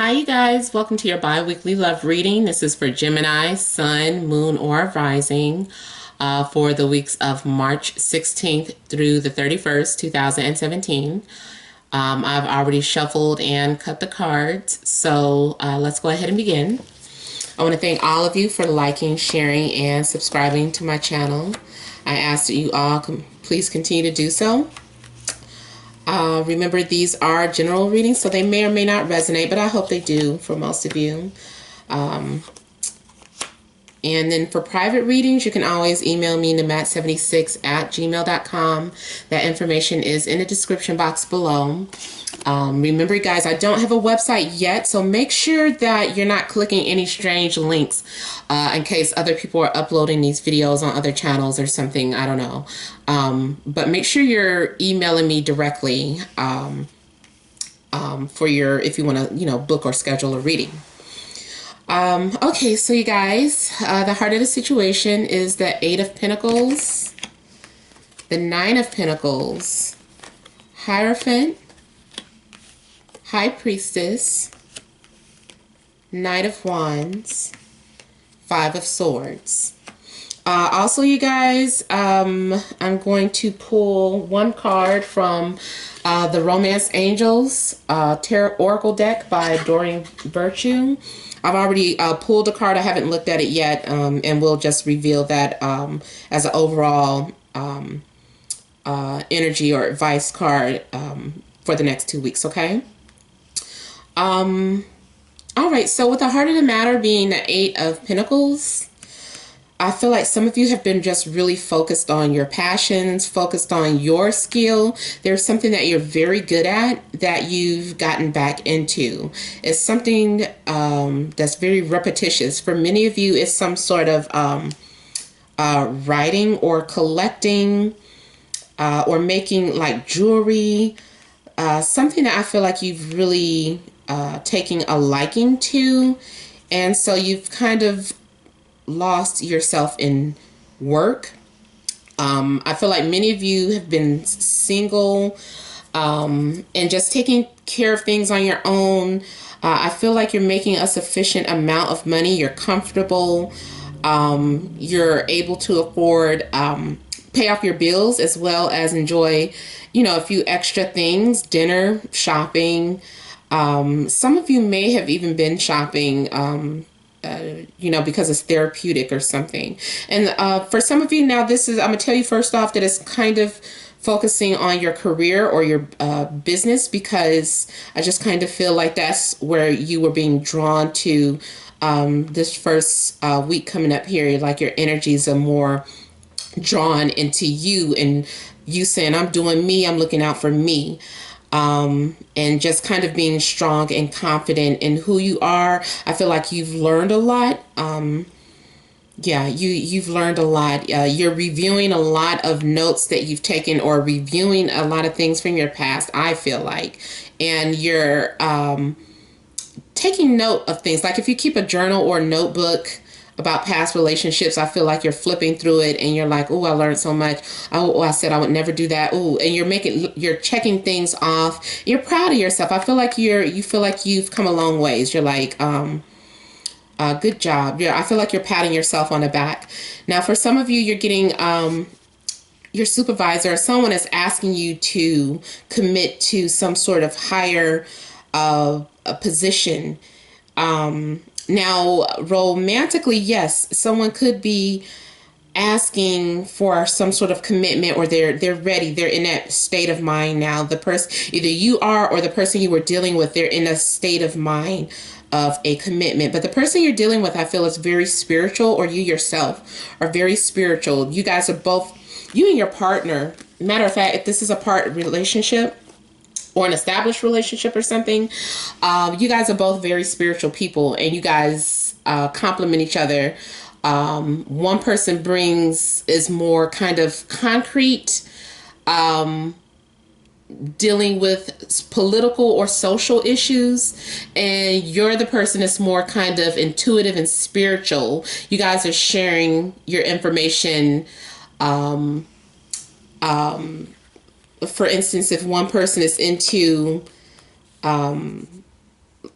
Hi, you guys. Welcome to your bi-weekly love reading. This is for Gemini, Sun, Moon, or Rising for the weeks of March 16th through the 31st, 2017. I've already shuffled and cut the cards, so let's go ahead and begin. I want to thank all of you for liking, sharing, and subscribing to my channel. I ask that you all please continue to do so. Remember, these are general readings, so they may or may not resonate, but I hope they do for most of you. And then for private readings, you can always email me, namat76@gmail.com. That information is in the description box below. Remember, guys, I don't have a website yet, so make sure that you're not clicking any strange links in case other people are uploading these videos on other channels or something. I don't know. But make sure you're emailing me directly for if you want to, book or schedule a reading. Okay, so you guys, the heart of the situation is the Eight of Pentacles, the Nine of Pentacles, Hierophant, High Priestess, Knight of Wands, Five of Swords. Also, you guys, I'm going to pull one card from the Romance Angels Tarot Oracle deck by Doreen Virtue. I've already pulled a card. I haven't looked at it yet, and we'll just reveal that as an overall energy or advice card for the next 2 weeks, okay? All right, so with the heart of the matter being the Eight of Pentacles, I feel like some of you have been just really focused on your passions, focused on your skill. There's something that you're very good at that you've gotten back into. It's something that's very repetitious. For many of you, it's some sort of writing or collecting or making like jewelry. Something that I feel like you've really taken a liking to. And so you've kind of lost yourself in work. I feel like many of you have been single and just taking care of things on your own. I feel like you're making a sufficient amount of money. You're comfortable. You're able to afford pay off your bills as well as enjoy, a few extra things, dinner, shopping. Some of you may have even been shopping because it's therapeutic or something. And for some of you now, I'm going to tell you first off that it's kind of focusing on your career or your business, because I just kind of feel like that's where you were being drawn to this first week coming up here. Like your energies are more drawn into you and you saying, I'm doing me, I'm looking out for me. And just kind of being strong and confident in who you are. I feel like you've learned a lot. You've learned a lot. You're reviewing a lot of notes that you've taken or reviewing a lot of things from your past, I feel like. And you're taking note of things. Like if you keep a journal or notebook about past relationships, I feel like you're flipping through it and you're like, oh, I learned so much. Oh, I said I would never do that. Oh, and you're checking things off. You're proud of yourself. I feel like you feel like you've come a long ways. You're like, good job. I feel like you're patting yourself on the back. Now, for some of you, you're getting your supervisor or someone is asking you to commit to some sort of higher a position. Now, romantically, yes, someone could be asking for some sort of commitment, or they're ready. They're in that state of mind now. The person, either you are or the person you were dealing with, they're in a state of mind of a commitment. But the person you're dealing with, I feel, is very spiritual, or you yourself are very spiritual. You guys are both, you and your partner. Matter of fact, if this is a relationship, or an established relationship or something, you guys are both very spiritual people, and you guys complement each other. One person is more kind of concrete, dealing with political or social issues, and you're the person that's more kind of intuitive and spiritual. You guys are sharing your information. For instance, if one person is into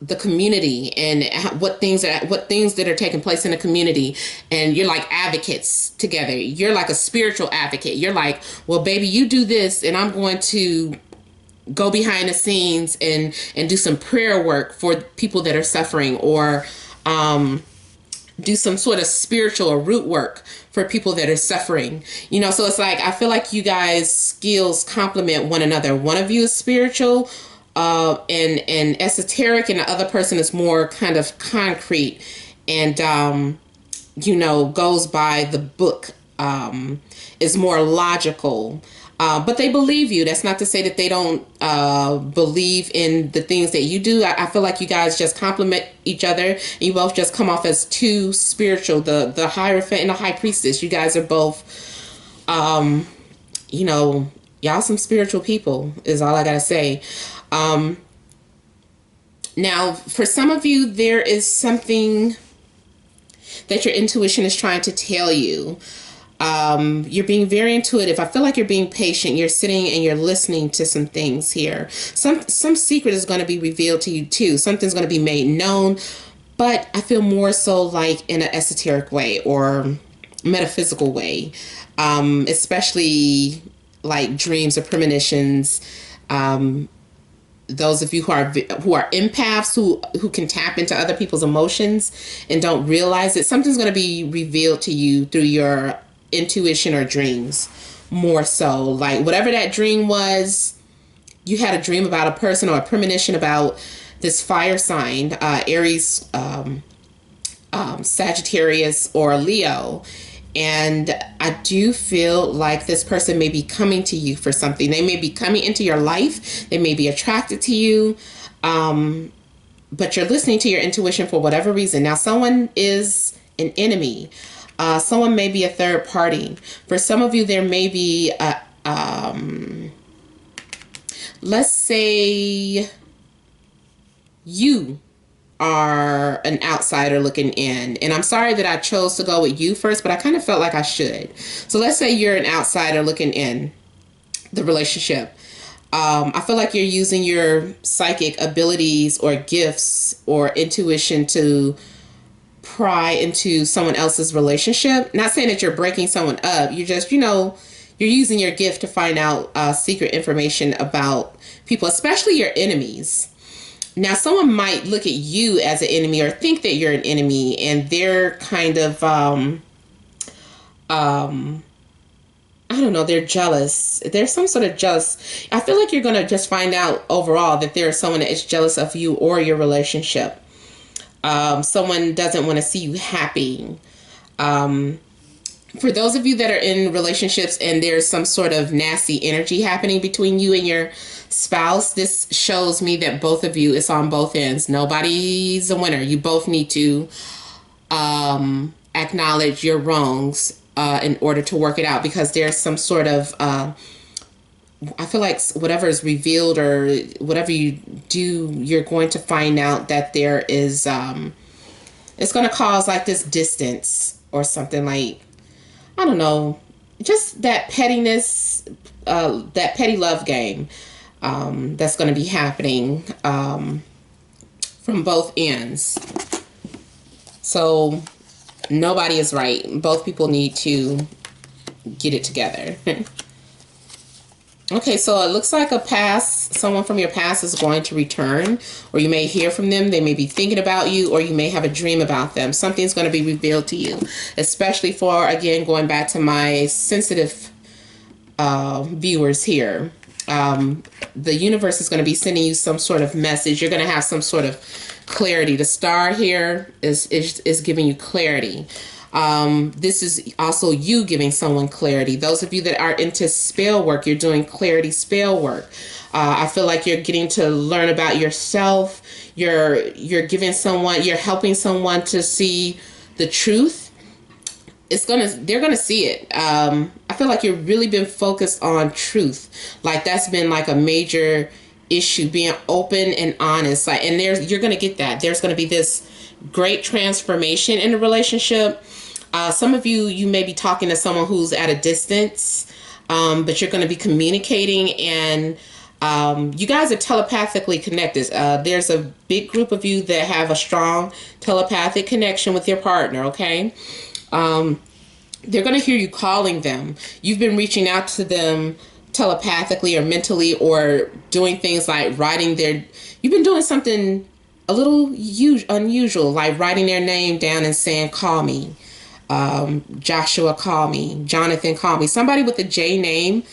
the community and what things that are taking place in the community, and you're like advocates together. You're like a spiritual advocate. You're like, well, baby, you do this, and I'm going to go behind the scenes and do some prayer work for people that are suffering, or do some sort of spiritual or root work for people that are suffering. So it's like, I feel like you guys' skills complement one another. One of you is spiritual and esoteric, and the other person is more kind of concrete and goes by the book, is more logical. But they believe you. That's not to say that they don't believe in the things that you do. I feel like you guys just complement each other. And you both just come off as too spiritual. The Hierophant and the High Priestess. You guys are both, y'all some spiritual people is all I got to say. Now, for some of you, there is something that your intuition is trying to tell you. You're being very intuitive. I feel like you're being patient. You're sitting and you're listening to some things here. Some secret is going to be revealed to you too. Something's going to be made known, but I feel more so like in an esoteric way or metaphysical way, especially like dreams or premonitions. Those of you who are empaths, who can tap into other people's emotions and don't realize it, something's going to be revealed to you through your intuition or dreams. More so, like whatever that dream was, you had a dream about a person or a premonition about this fire sign, Aries, Sagittarius, or Leo. And I do feel like this person may be coming to you for something. They may be coming into your life. They may be attracted to you. But you're listening to your intuition for whatever reason. Now, someone is an enemy. Someone may be a third party. For some of you, there may be let's say you are an outsider looking in. And I'm sorry that I chose to go with you first, but I kind of felt like I should. So let's say you're an outsider looking in the relationship. I feel like you're using your psychic abilities or gifts or intuition to pry into someone else's relationship. Not saying that you're breaking someone up. You're just, you're using your gift to find out secret information about people, especially your enemies. Now, someone might look at you as an enemy or think that you're an enemy, and they're kind of, I don't know, they're jealous. There's some sort of jealous. I feel like you're going to just find out overall that there's someone that is jealous of you or your relationship. Someone doesn't want to see you happy. For those of you that are in relationships and there's some sort of nasty energy happening between you and your spouse, this shows me that both of you, it's on both ends. Nobody's a winner. You both need to acknowledge your wrongs in order to work it out, because there's some sort of I feel like whatever is revealed or whatever you do, you're going to find out that there is it's going to cause like this distance or something, like, I don't know, just that pettiness, that petty love game that's going to be happening from both ends. So nobody is right. Both people need to get it together. Okay, so it looks like someone from your past is going to return, or you may hear from them. They may be thinking about you, or you may have a dream about them. Something's going to be revealed to you, especially for, again, going back to my sensitive viewers here. The universe is going to be sending you some sort of message. You're going to have some sort of clarity. The star here is giving you clarity. This is also you giving someone clarity. Those of you that are into spell work, you're doing clarity spell work. I feel like you're getting to learn about yourself. You're helping someone to see the truth. They're gonna see it. I feel like you've really been focused on truth. Like that's been like a major issue, being open and honest. Like, and you're gonna get that. There's gonna be this great transformation in the relationship. Some of you may be talking to someone who's at a distance, but you're going to be communicating, and You guys are telepathically connected. There's a big group of you that have a strong telepathic connection with your partner, okay? They're going to hear you calling them. You've been reaching out to them telepathically or mentally, or doing things like you've been doing something a little unusual, like writing their name down and saying, call me. Joshua, call me. Jonathan, call me. Somebody with a J name.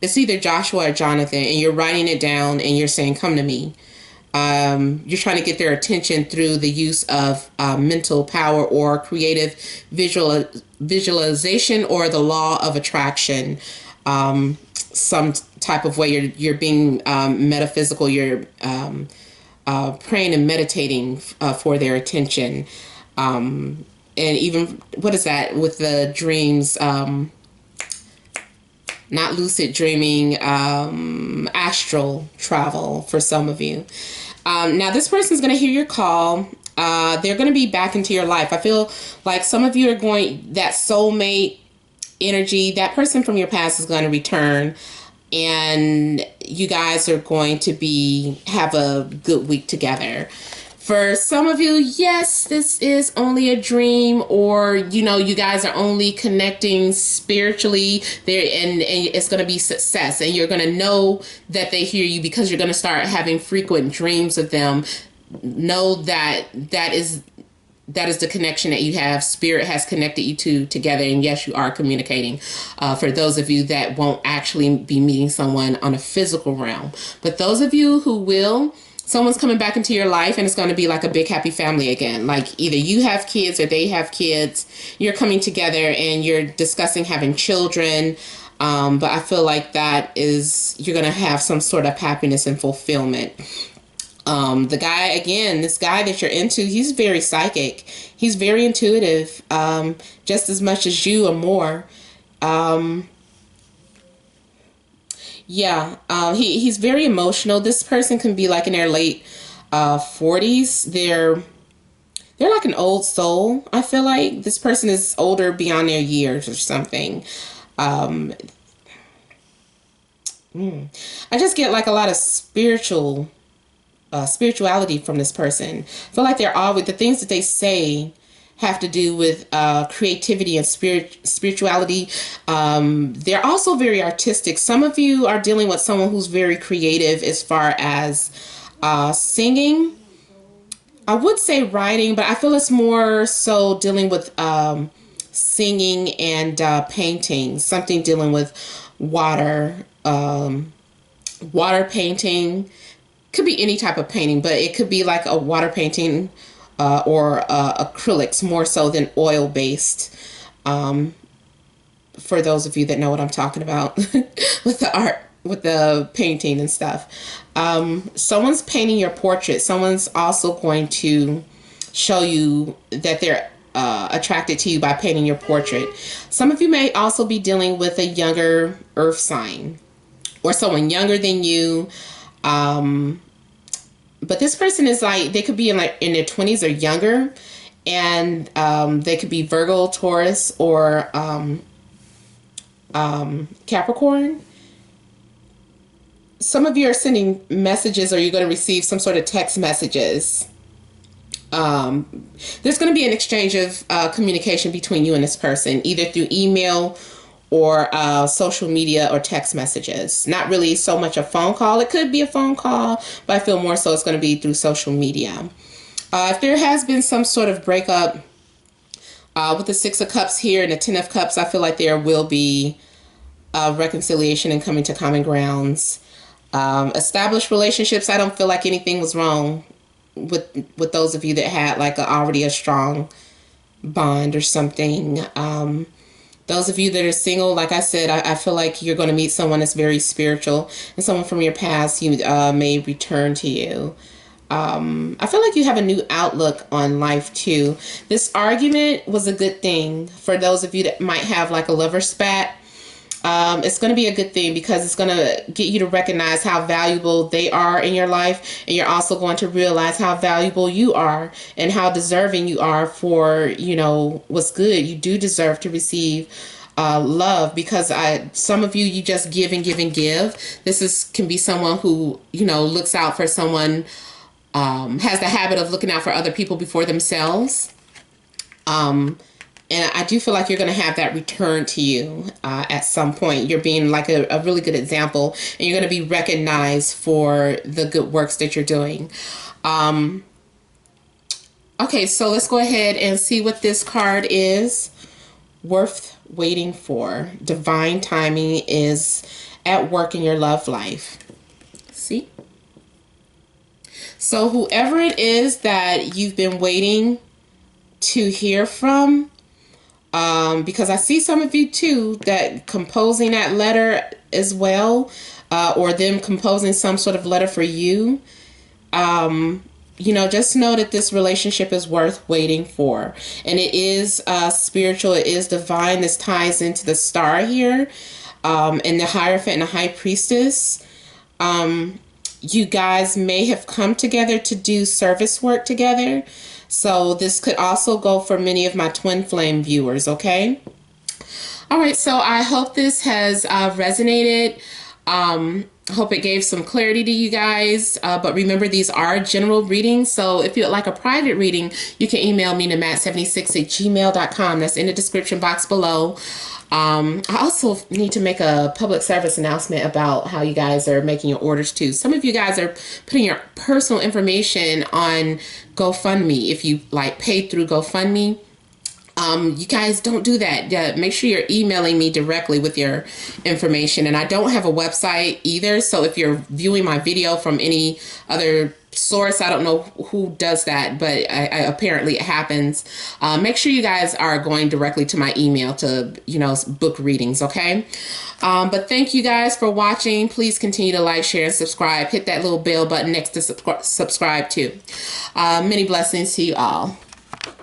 It's either Joshua or Jonathan, and you're writing it down and you're saying, come to me. You're trying to get their attention through the use of mental power or creative visualization or the law of attraction. Some type of way you're being metaphysical. You're praying and meditating for their attention. And even, what is that with the dreams? Not lucid dreaming, astral travel for some of you. Now, this person's going to hear your call. They're going to be back into your life. I feel like some of you are that soulmate energy, that person from your past is going to return, and you guys are going to have a good week together. For some of you, yes, this is only a dream, or, you guys are only connecting spiritually there, and it's going to be success, and you're going to know that they hear you because you're going to start having frequent dreams of them. Know that is the connection that you have. Spirit has connected you two together, and yes, you are communicating. For those of you that won't actually be meeting someone on a physical realm, but those of you who will, someone's coming back into your life, and it's going to be like a big happy family again. Like either you have kids or they have kids. You're coming together and you're discussing having children. But I feel like you're going to have some sort of happiness and fulfillment. The guy, again, this guy that you're into, he's very psychic. He's very intuitive, just as much as you or more. He's very emotional. This person can be like in their late 40s. They're like an old soul. I feel like this person is older beyond their years or something. I just get like a lot of spirituality from this person. I feel like they're always, the things that they say have to do with creativity and spirituality. They're also very artistic. Some of you are dealing with someone who's very creative as far as singing. I would say writing, but I feel it's more so dealing with singing and painting. Something dealing with water, water painting. Could be any type of painting, but it could be like a water painting or acrylics, more so than oil-based. For those of you that know what I'm talking about with the art, with the painting and stuff. Someone's painting your portrait. Someone's also going to show you that they're attracted to you by painting your portrait. Some of you may also be dealing with a younger earth sign or someone younger than you. But this person is like, they could be in their 20s or younger, and they could be Virgo, Taurus, or Capricorn. Some of you are sending messages, or you're going to receive some sort of text messages. There's going to be an exchange of communication between you and this person, either through email or social media or text messages. Not really so much a phone call. It could be a phone call, but I feel more so it's going to be through social media. If there has been some sort of breakup with the Six of Cups here and the Ten of Cups, I feel like there will be reconciliation and coming to common grounds. Established relationships, I don't feel like anything was wrong with those of you that had like already a strong bond or something. Those of you that are single, like I said, I feel like you're going to meet someone that's very spiritual, and someone from your past you may return to you. I feel like you have a new outlook on life too. This argument was a good thing for those of you that might have like a lover spat. It's going to be a good thing because it's going to get you to recognize how valuable they are in your life. And you're also going to realize how valuable you are and how deserving you are for, what's good. You do deserve to receive love, because some of you, you just give and give and give. Can be someone who, you know, looks out for someone, has the habit of looking out for other people before themselves. And I do feel like you're going to have that return to you at some point. You're being like a really good example, and you're going to be recognized for the good works that you're doing. Okay, so let's go ahead and see what this card is. Worth waiting for. Divine timing is at work in your love life. See? So whoever it is that you've been waiting to hear from, because I see some of you too that composing that letter as well, or them composing some sort of letter for you. You know, just know that this relationship is worth waiting for. And it is spiritual. It is divine. This ties into the star here, and the Hierophant and the High Priestess. You guys may have come together to do service work together. So this could also go for many of my twin flame viewers, okay? All right, so I hope this has resonated. I hope it gave some clarity to you guys. But remember, these are general readings. So if you'd like a private reading, you can email me to matt76@gmail.com. That's in the description box below. I also need to make a public service announcement about how you guys are making your orders too. Some of you guys are putting your personal information on GoFundMe. If you like paid through GoFundMe, you guys don't do that. Yeah, make sure you're emailing me directly with your information. And I don't have a website either. So if you're viewing my video from any other source, I don't know who does that, but apparently it happens. Make sure you guys are going directly to my email to, you know, book readings, okay? But thank you guys for watching. Please continue to like, share, and subscribe. Hit that little bell button next to subscribe too. Many blessings to you all.